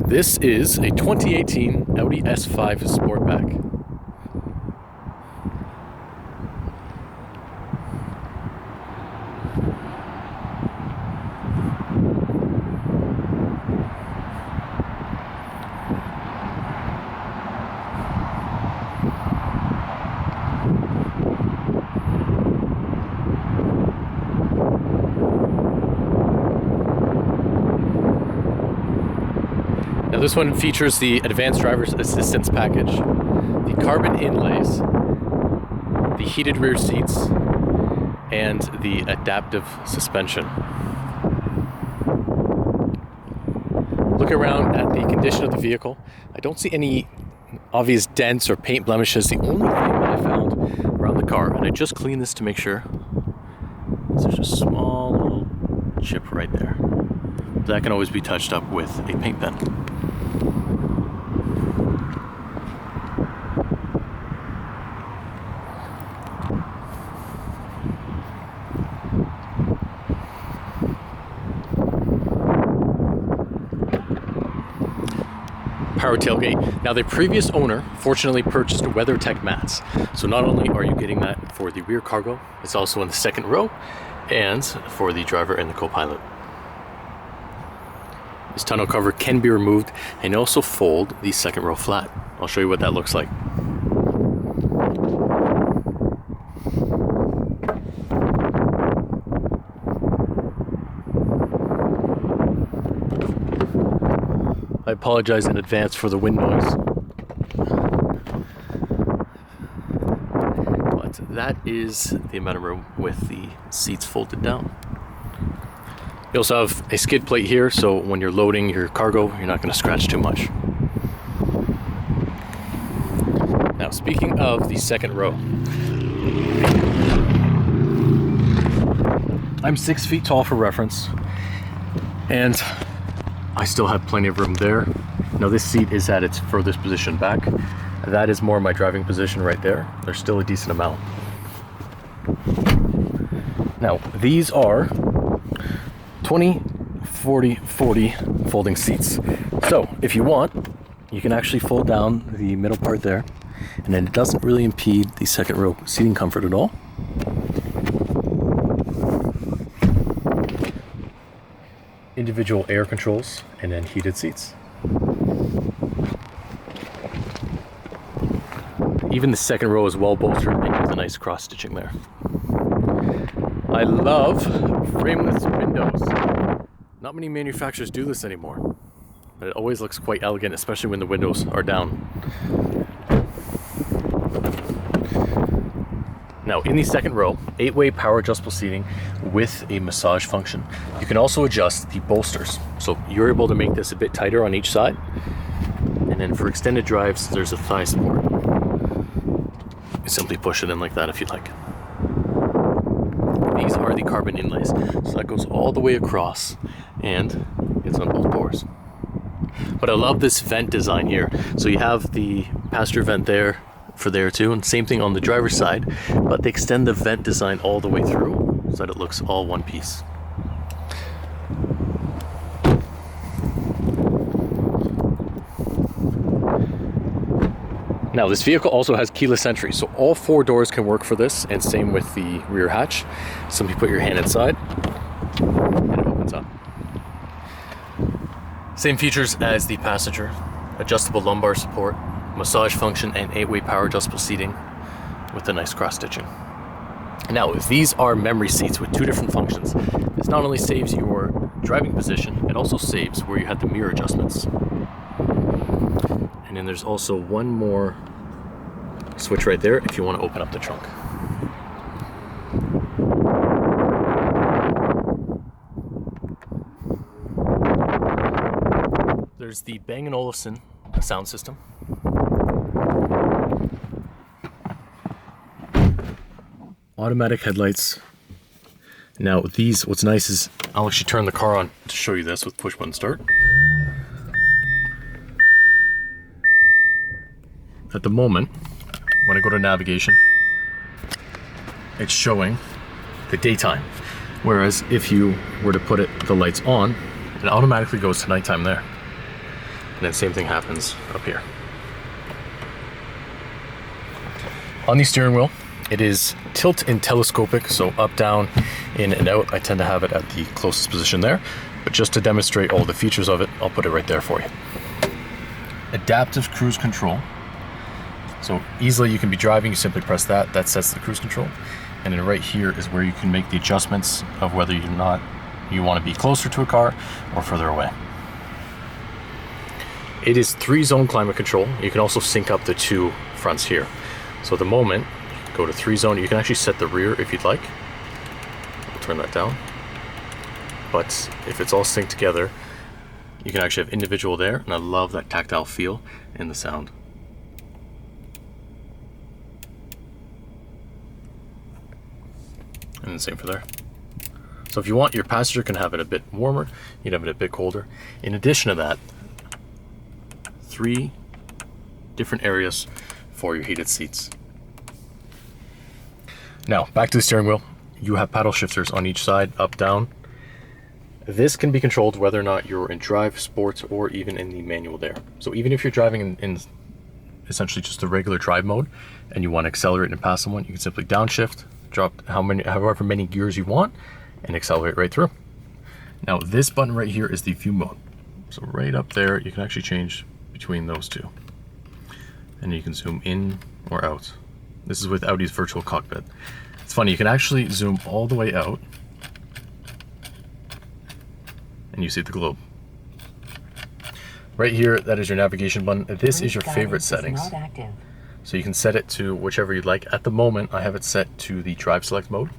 This is a 2018 Audi S5 Sportback. Now this one features the advanced driver's assistance package, the carbon inlays, the heated rear seats, and the adaptive suspension. Looking around at the condition of the vehicle, I don't see any obvious dents or paint blemishes. The only thing that I found around the car, and I just cleaned this to make sure, is there's a small little chip right there. That can always be touched up with a paint pen. Power tailgate. Now the previous owner fortunately purchased WeatherTech mats. So not only are you getting that for the rear cargo, it's also in the second row and for the driver and the co-pilot. This tonneau cover can be removed and also fold the second row flat. I'll show you what that looks like. I apologize in advance for the wind noise. But that is the amount of room with the seats folded down. You also have a skid plate here, so when you're loading your cargo, you're not going to scratch too much. Now, speaking of the second row, I'm 6 feet tall for reference, and I still have plenty of room there. Now this seat is at its furthest position back. That is more my driving position right there. There's still a decent amount. Now these are 20, 40, 40 folding seats. So if you want, you can actually fold down the middle part there, and then it doesn't really impede the second row seating comfort at all. Individual air controls, and then heated seats. Even the second row is well bolstered and with a nice cross stitching there. I love frameless windows. Not many manufacturers do this anymore, but it always looks quite elegant, especially when the windows are down. Now in the second row, 8-way power adjustable seating with a massage function. You can also adjust the bolsters. So you're able to make this a bit tighter on each side. And then for extended drives, there's a thigh support. You simply push it in like that if you like. These are the carbon inlays. So that goes all the way across and it's on both doors. But I love this vent design here. So you have the passenger vent there for there too, and same thing on the driver's side, but they extend the vent design all the way through so that it looks all one piece. Now this vehicle also has keyless entry, so all 4 doors can work for this, and same with the rear hatch. Simply put your hand inside and it opens up. Same features as the passenger: adjustable lumbar support, massage function, and 8-way power adjustable seating with a nice cross stitching. Now these are memory seats with 2 different functions. This not only saves your driving position, it also saves where you had the mirror adjustments. And then there's also one more switch right there if you want to open up the trunk. There's the Bang & Olufsen sound system. Automatic headlights. Now these, what's nice is, I'll actually turn the car on to show you this with push button start. At the moment, when I go to navigation, it's showing the daytime. Whereas if you were to put the lights on, it automatically goes to nighttime there. And then same thing happens up here. On the steering wheel, it is tilt and telescopic, so up, down, in and out. I tend to have it at the closest position there, but just to demonstrate all the features of it, I'll put it right there for you. Adaptive cruise control. So easily you can be driving, you simply press that, that sets the cruise control. And then right here is where you can make the adjustments of whether you want to be closer to a car or further away. It is 3-zone climate control. You can also sync up the 2 fronts here. So at the moment, go to 3-zone. You can actually set the rear if you'd like. I'll turn that down. But if it's all synced together, you can actually have individual there, and I love that tactile feel and the sound. And the same for there. So if you want, your passenger can have it a bit warmer, you can have it a bit colder. In addition to that, 3 different areas for your heated seats. Now, back to the steering wheel. You have paddle shifters on each side, up, down. This can be controlled whether or not you're in drive, sports, or even in the manual there. So even if you're driving in essentially just the regular drive mode and you want to accelerate and pass someone, you can simply downshift, drop however many gears you want, and accelerate right through. Now this button right here is the view mode. So right up there, you can actually change between those 2. And you can zoom in or out. This is with Audi's virtual cockpit. It's funny, you can actually zoom all the way out and you see the globe. Right here, that is your navigation button. This is your favorite settings. So you can set it to whichever you'd like. At the moment, I have it set to the drive select mode.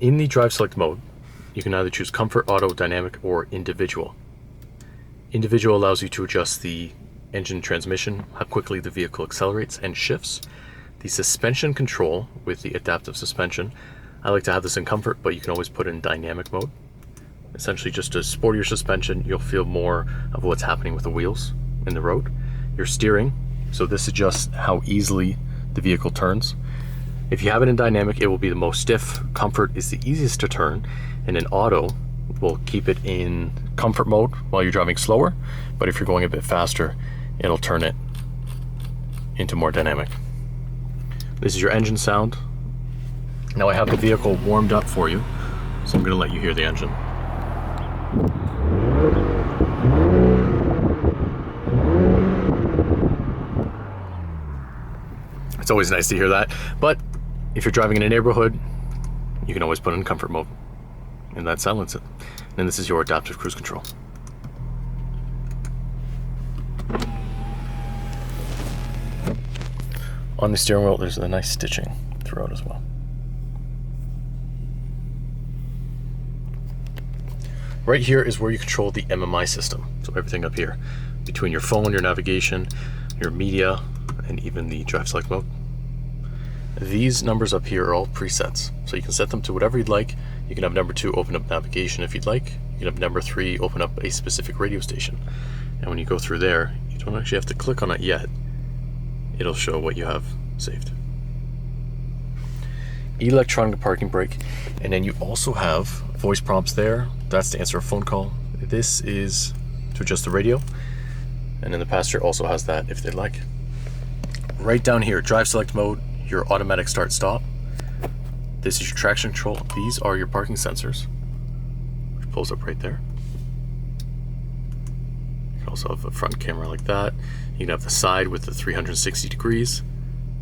In the drive select mode, you can either choose comfort, auto, dynamic, or individual. Individual allows you to adjust the engine transmission, how quickly the vehicle accelerates and shifts. The suspension control with the adaptive suspension, I like to have this in comfort, but you can always put it in dynamic mode. Essentially just to sport your suspension, you'll feel more of what's happening with the wheels in the road. Your steering, so this adjusts how easily the vehicle turns. If you have it in dynamic, it will be the most stiff. Comfort is the easiest to turn, and in auto, we'll keep it in comfort mode while you're driving slower, but if you're going a bit faster, it'll turn it into more dynamic. This is your engine sound. Now I have the vehicle warmed up for you, so I'm going to let you hear the engine. It's always nice to hear that, but if you're driving in a neighborhood, you can always put it in comfort mode and that silence it. And this is your adaptive cruise control. On the steering wheel, there's a nice stitching throughout as well. Right here is where you control the MMI system. So everything up here, between your phone, your navigation, your media, and even the drive select mode. These numbers up here are all presets. So you can set them to whatever you'd like. You can have number 2 open up navigation if you'd like. You can have number 3 open up a specific radio station. And when you go through there, you don't actually have to click on it yet. It'll show what you have saved. Electronic parking brake, and then you also have voice prompts there. That's to answer a phone call. This is to adjust the radio, and then the passenger also has that if they'd like. Right down here, drive select mode, your automatic start stop. This is your traction control. These are your parking sensors, which pulls up right there. You can also have a front camera like that. You can have the side with the 360 degrees,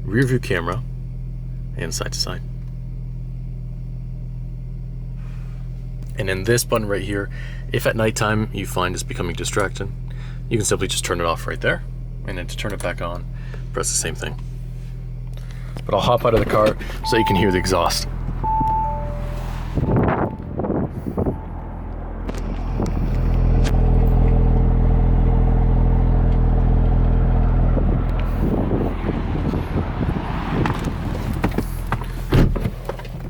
rear view camera, and side to side. And then this button right here, if at nighttime you find it's becoming distracting, you can simply just turn it off right there. And then to turn it back on, press the same thing. But I'll hop out of the car so you can hear the exhaust.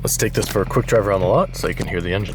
Let's take this for a quick drive around the lot so you can hear the engine.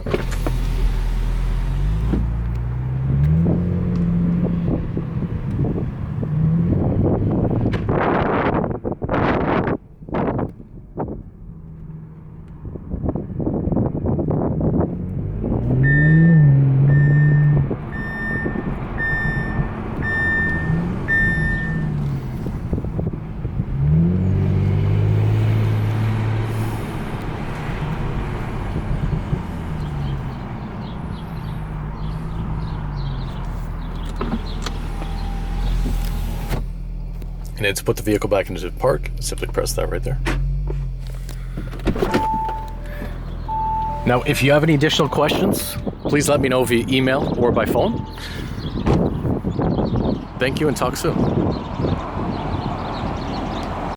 And then to put the vehicle back into park, simply press that right there. Now, if you have any additional questions, please let me know via email or by phone. Thank you and talk soon.